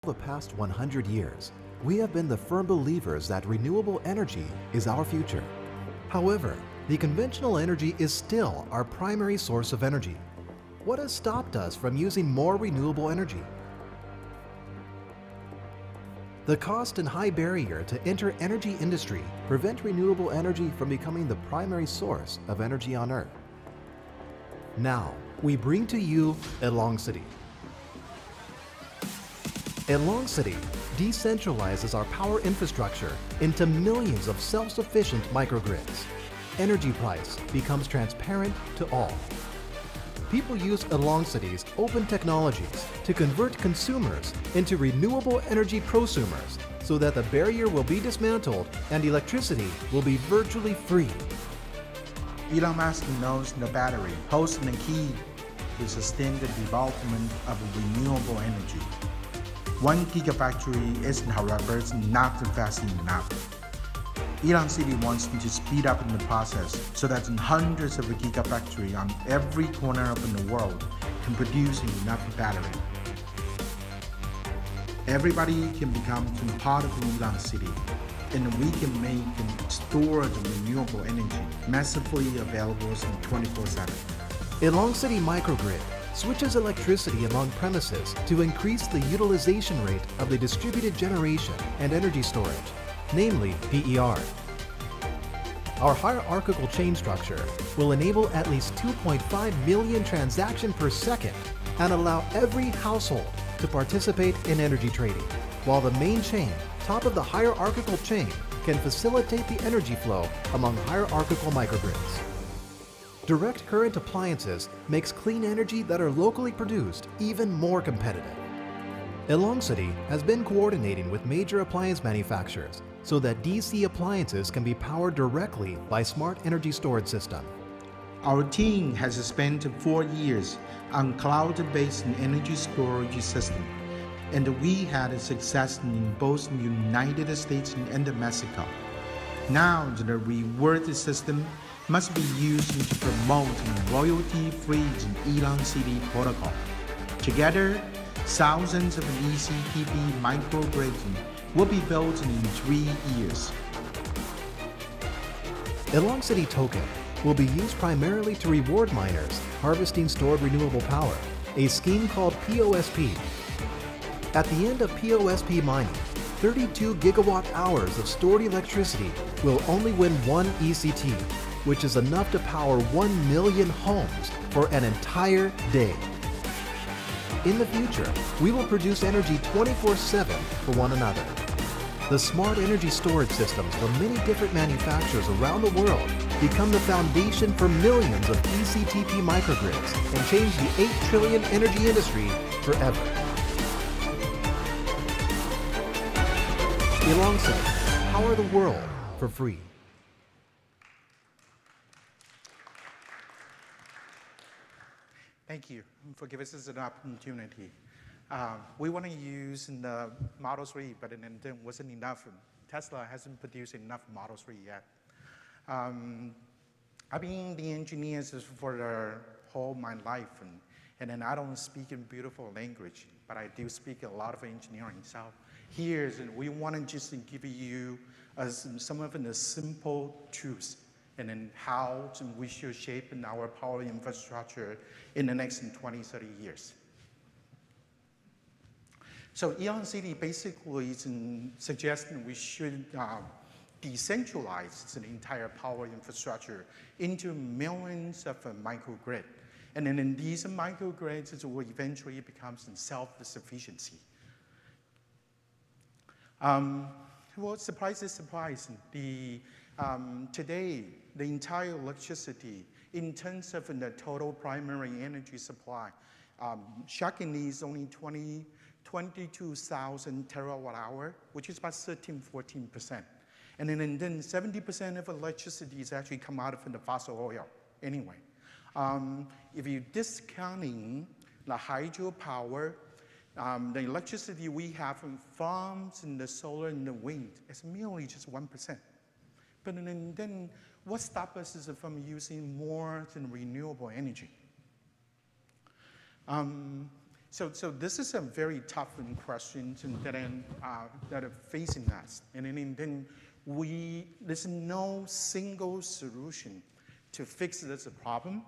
the past 100 years, we have been the firm believers that renewable energy is our future. However, the conventional energy is still our primary source of energy. What has stopped us from using more renewable energy? The cost and high barrier to enter energy industry prevent renewable energy from becoming the primary source of energy on Earth. Now, we bring to you Eloncity. Eloncity decentralizes our power infrastructure into millions of self-sufficient microgrids. Energy price becomes transparent to all. People use Eloncity's open technologies to convert consumers into renewable energy prosumers so that the barrier will be dismantled and electricity will be virtually free. Elon Musk knows the battery holds the key to sustain the development of renewable energy. 1 gigafactory is, however, not fast enough. Eloncity wants to speed up the process so that hundreds of gigafactories on every corner of the world can produce enough battery. Everybody can become part of Eloncity, and we can make and store the renewable energy massively available 24/7. Eloncity microgrid switches electricity among premises to increase the utilization rate of the distributed generation and energy storage, namely PER. Our hierarchical chain structure will enable at least 2.5 million transactions per second and allow every household to participate in energy trading, while the main chain, top of the hierarchical chain, can facilitate the energy flow among hierarchical microgrids. Direct current appliances makes clean energy that are locally produced even more competitive. Eloncity has been coordinating with major appliance manufacturers so that DC appliances can be powered directly by smart energy storage system. Our team has spent 4 years on cloud-based energy storage system, and we had success in both the United States and Mexico. Now the reward system must be used to promote royalty-free Eloncity protocol. Together, thousands of ECTP microgrids will be built in 3 years. Eloncity token will be used primarily to reward miners harvesting stored renewable power, a scheme called POSP. At the end of POSP mining, 32 gigawatt hours of stored electricity will only win 1 ECT, which is enough to power 1 million homes for an entire day. In the future, we will produce energy 24/7 for one another. The smart energy storage systems from many different manufacturers around the world become the foundation for millions of ECTP microgrids and change the 8 trillion energy industry forever. Eloncity, power the world for free. Thank you for giving us an opportunity. We want to use the Model 3, but it wasn't enough. Tesla hasn't produced enough Model 3 yet. I've been the engineer for my life, and then I don't speak in beautiful language, but I do speak a lot of engineering. So here, we want to just give you some of the simple truths and then how we should shape our power infrastructure in the next 20, 30 years. So Eloncity basically is suggesting we should decentralize the entire power infrastructure into millions of microgrids. And then in these microgrids, it will eventually become self-sufficiency. Well, surprise is surprise. Today, the entire electricity, in terms of the total primary energy supply, shockingly is only 22,000 terawatt hour, which is about 13–14%. And then 70% of electricity is actually come out of the fossil oil anyway. If you're discounting the hydropower, the electricity we have from farms and the solar and the wind is merely just 1%. But then what stops us is from using more than renewable energy? So this is a very tough question that are facing us. And then there's no single solution to fix this problem.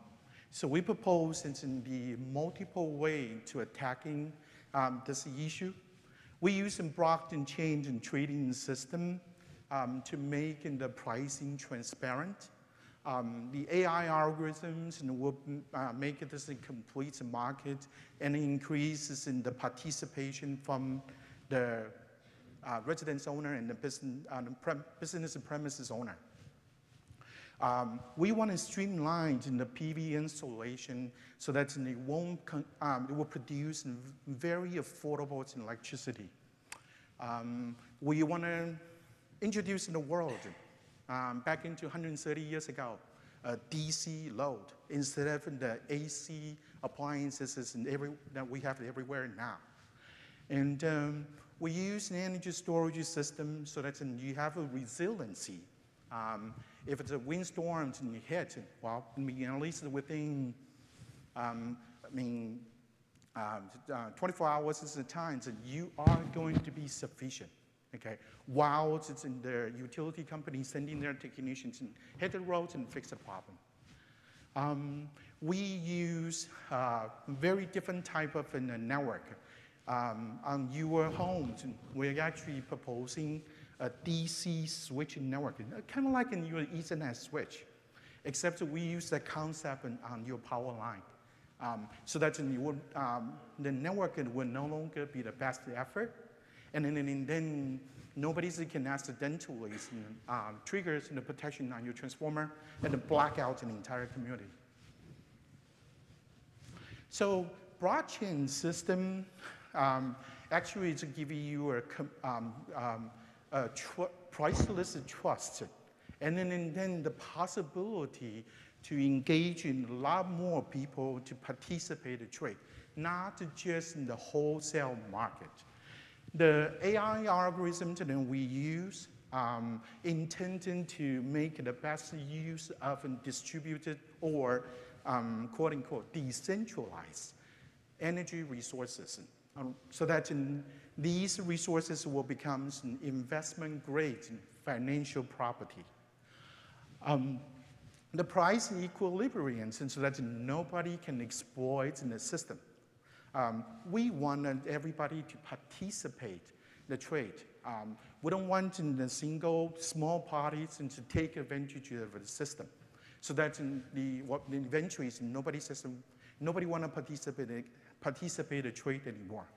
So we propose in the multiple way to attacking this issue. We use a blockchain change and trading system to make the pricing transparent. The AI algorithms will make this a complete market and increases in the participation from the residence owner and the business and premises owner. We want to streamline the PV installation so that it will produce very affordable electricity. We want to introduce in the world, back into 130 years ago, a DC load instead of the AC appliances that we have everywhere now. And we use an energy storage system so that you have a resiliency. If it's a windstorm and you hit, well, at least within 24 hours is the time that you are going to be sufficient. Okay, while it's in the utility company sending their technicians and hit the roads and fix the problem. We use very different type of a network. On your homes, we're actually proposing a DC switching network, kind of like in your Ethernet switch, except we use that concept on your power line. So that the network will no longer be the best effort. And then nobody can accidentally triggers the protection on your transformer and black out an entire community. So blockchain system actually is giving you a priceless trust, and then the possibility to engage in a lot more people to participate in trade, not just in the wholesale market. The AI algorithms that we use intended to make the best use of distributed or quote unquote decentralized energy resources, so that these resources will become investment grade financial property. The price equilibrium, so that nobody can exploit in the system. We want everybody to participate in the trade. We don't want the single small parties to take advantage of the system. So that eventually nobody want to participate in trade anymore.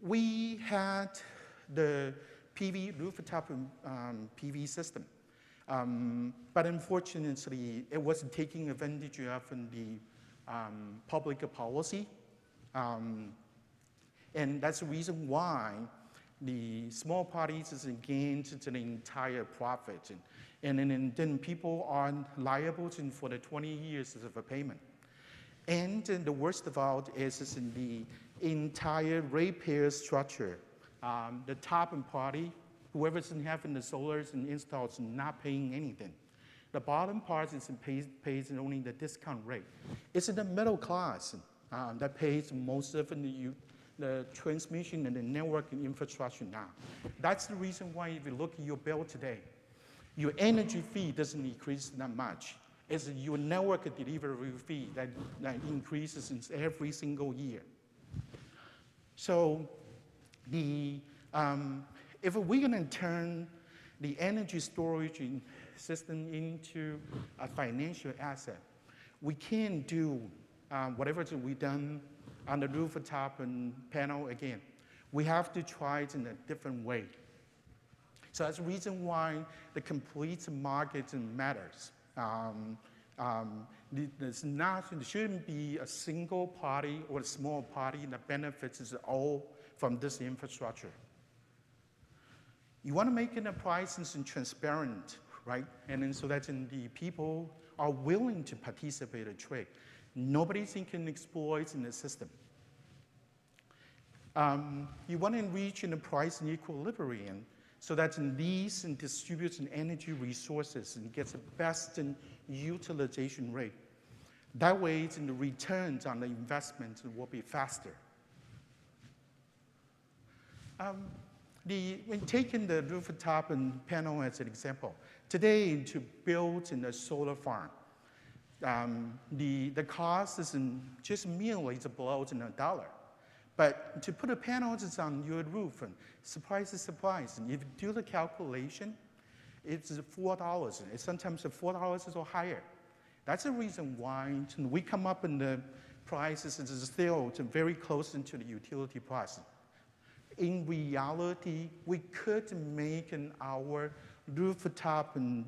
We had the PV rooftop PV system. But unfortunately, it wasn't taking advantage of the public policy. And that's the reason why the small parties gained the entire profit. And then people are liable for the 20 years of a payment. And the worst of all is in the entire ratepayer structure. The top party, whoever's having the solars and installs, not paying anything. The bottom part pays only the discount rate. It's in the middle class that pays most of the transmission and the networking infrastructure now. That's the reason why if you look at your bill today, your energy fee doesn't increase that much. It's your network delivery fee that increases every single year. So if we're going to turn the energy storage system into a financial asset, we can't do whatever we've done on the rooftop and panel again. We have to try it in a different way. So that's the reason why the complete market matters. There shouldn't be a single party or a small party that benefits all from this infrastructure. You want to make the prices transparent, right? And then so that the people are willing to participate in trade. Nobody can exploit in the system. You want to reach in the price equilibrium so that these distributes energy resources and gets the best utilization rate. That way, the returns on the investment will be faster. When taking the rooftop and panel as an example, today to build in a solar farm, the cost is just merely below $1. But to put the panels on your roof, and surprise, if you do the calculation, it's $4. It's sometimes $4 or higher. That's the reason why we come up in the prices is still very close into the utility price. In reality, we could make our rooftop and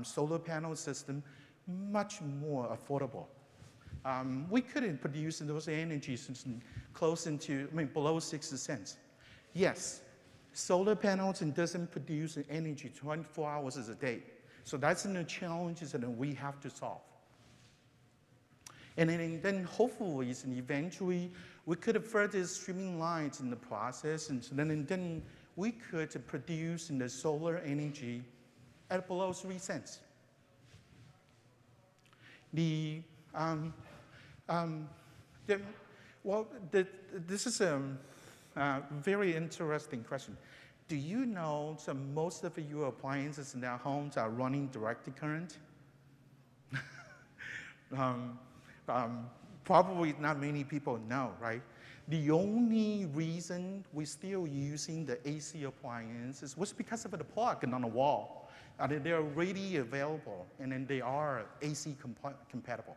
solar panel system much more affordable. We couldn't produce those energies close into, below 60 cents. Yes, solar panels doesn't produce energy 24 hours a day. So that's the challenges that we have to solve. And then hopefully, eventually, we could further streamline in the process, and then we could produce the solar energy at below 3 cents. This is a very interesting question. Do you know that most of your appliances in our homes are running direct current? Probably not many people know, right? The only reason we're still using the AC appliances was because of the plug on the wall. They're readily available, and then they are AC compatible.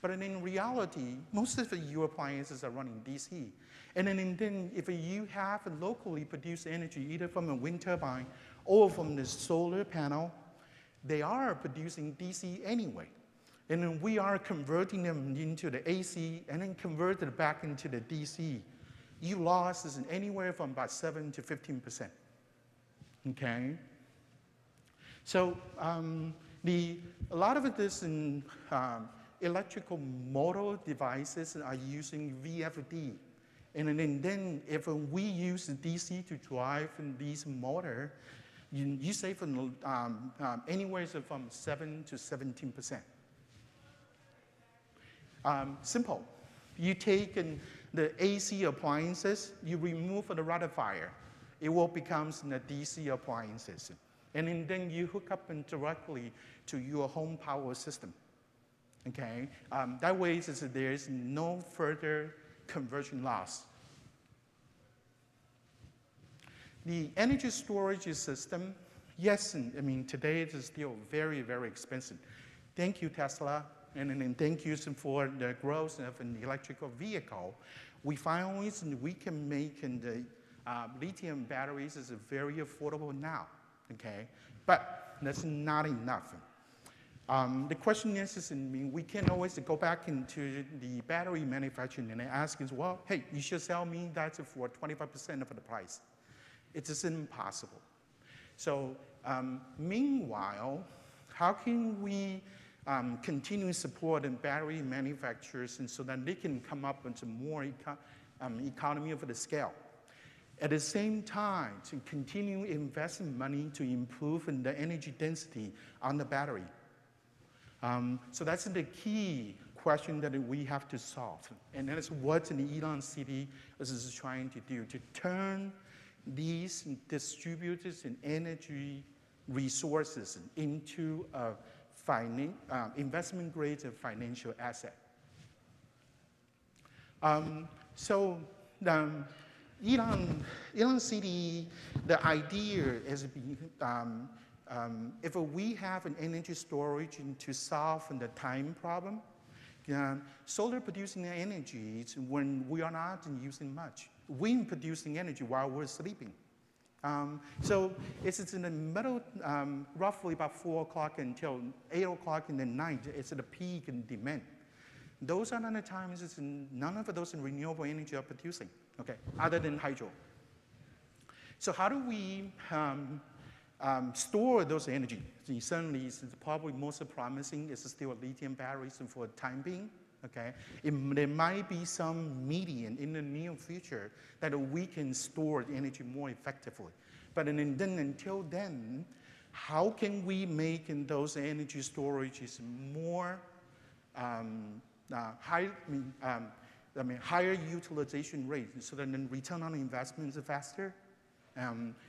But in reality, most of your appliances are running DC. And then if you have locally produced energy, either from a wind turbine or from the solar panel, they are producing DC anyway. And then we are converting them into the AC and then convert it back into the DC. You loss is anywhere from about 7 to 15%. Okay? So a lot of this in electrical motor devices are using VFD. And then if we use DC to drive these motor, you save anywhere from 7 to 17%. Simple. You take the AC appliances, you remove the rectifier. It will become the DC appliances. And then you hook up directly to your home power system. Okay? That way, there's no further conversion loss. The energy storage system, yes, today it is still very, very expensive. Thank you, Tesla. And then thank you for the growth of an electrical vehicle. We finally we can make the lithium batteries is very affordable now, okay? But that's not enough. The question is we can always go back into the battery manufacturing and ask is, well, hey, you should sell me that for 25% of the price. It's just impossible. So meanwhile, how can we continue support battery manufacturers and so that they can come up with some more economy of the scale? At the same time, to continue investing money to improve the energy density on the battery. So that's the key question that we have to solve. And that's what the Eloncity is trying to do, to turn these distributors and energy resources into a investment-grade financial asset. So Eloncity, the idea is if we have an energy storage to solve the time problem, solar producing energy is when we are not using much. Wind producing energy while we're sleeping. So it's in the middle, roughly about 4 o'clock until 8 o'clock in the night. It's at the peak in demand. Those are the times none of those renewable energy are producing, okay, other than hydro. So how do we store those energy? Certainly, it's probably most promising is still lithium batteries for the time being. Okay, there might be some medium in the near future that we can store energy more effectively. But then until then, how can we make those energy storages more higher utilization rate so that the return on investment is faster?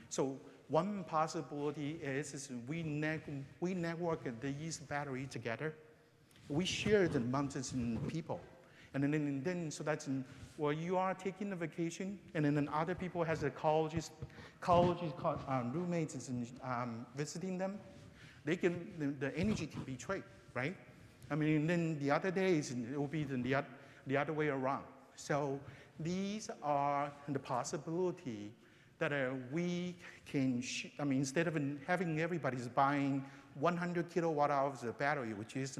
So one possibility is we network these batteries together. We share the amounts in people. And then so that's where you are taking a vacation, and then other people has a colleges roommates visiting them. The energy can be traded, right? I mean, then the other days it will be the other way around. So these are the possibility that we can, instead of having everybody's buying 100 kilowatt hours of battery, which is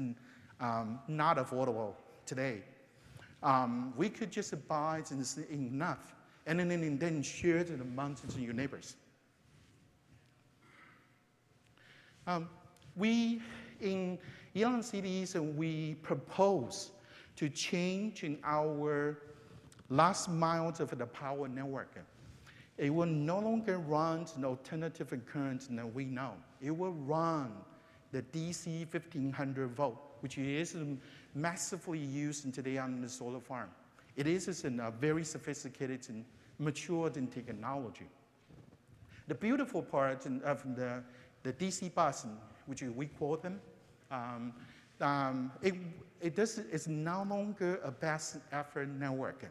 not affordable today, we could just buy enough and then share it amongst your neighbors. We in Eloncity, we propose to change in our last mile of the power network. It will no longer run an alternative current that we know. It will run the DC 1500 volt, which is massively used today on the solar farm. It is a very sophisticated and matured in technology. The beautiful part of the DC bus, which we call them, it's no longer a best effort network.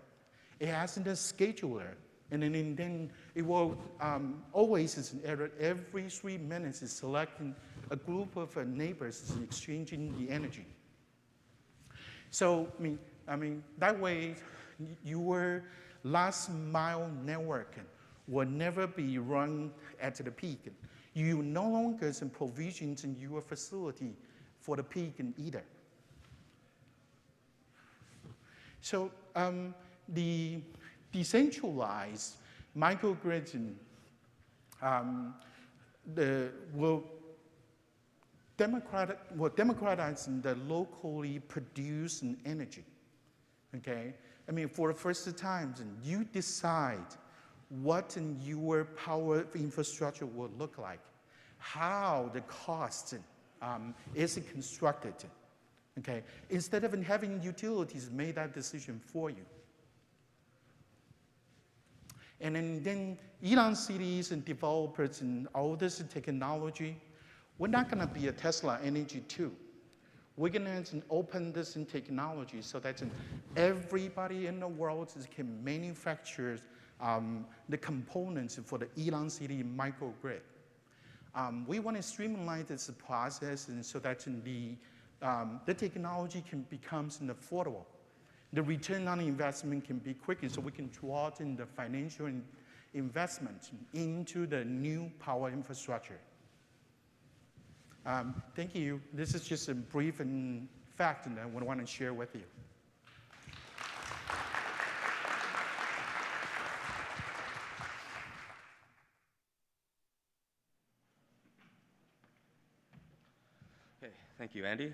It has a scheduler, and then it will always, every 3 minutes, is selecting a group of neighbors exchanging the energy. So, I mean, that way, your last mile network will never be run at the peak. You no longer provision in your facility for the peak either. So the decentralized microgrids will democratize the locally produced energy. Okay, I mean, for the first time, you decide what your power infrastructure will look like, how the cost is constructed. Okay, instead of having utilities make that decision for you. And then Eloncity and developers and all this technology, we're not going to be a Tesla Energy too. We're going to open this technology so that everybody in the world can manufacture the components for the Eloncity microgrid. We want to streamline this process and so that the technology can become affordable. The return on investment can be quicker, so we can draw in the financial investment into the new power infrastructure. Thank you. This is just a brief fact that I want to share with you. Okay, thank you, Andy.